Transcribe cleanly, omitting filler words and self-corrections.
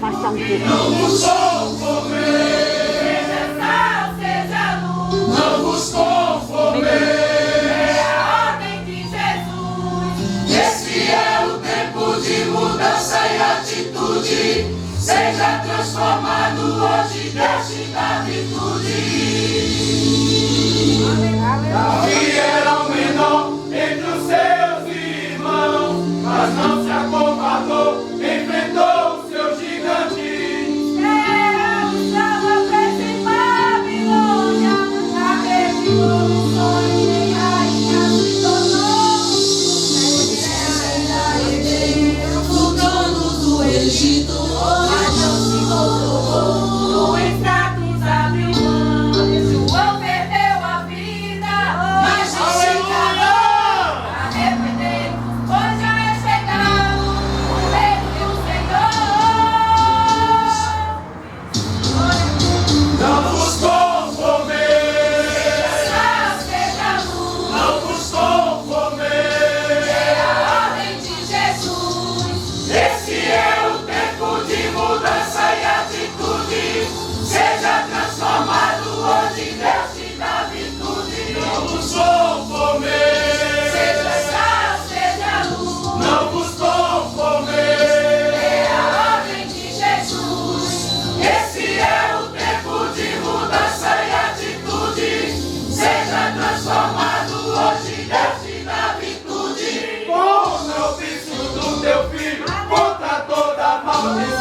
Passar um pouco. Não vos conformeis. Seja sal, seja luz. Não vos conformeis. É a ordem de Jesus. Esse é o tempo de mudança e atitude. Seja transformado hoje, Deus te dá virtude. Davi era o menor entre os seus irmãos, mas não se acovardou, enfrentou o seu gigante. Era o salvo preso em Babilônia, arrebentou o sonho e rainha se tornou. O trono do Egito, mas não se controlou. O status abriu mão, João perdeu a vida, mas justificado, arrependido, pois já é chegado o Rei e o Senhor. Não vos conformeis. Seja luz. Não vos conformeis. É a ordem de Jesus. Esse é o tempo de mudança e atitude. Seja transformado hoje, Deus te dá virtude. Não vos conformeis. Seja sal, seja luz. Não vos conformeis. É a ordem de Jesus. Esse é o tempo de mudança e atitude. Seja transformado hoje, Deus te dá virtude. Com o ofício do teu filho, contra toda maldição.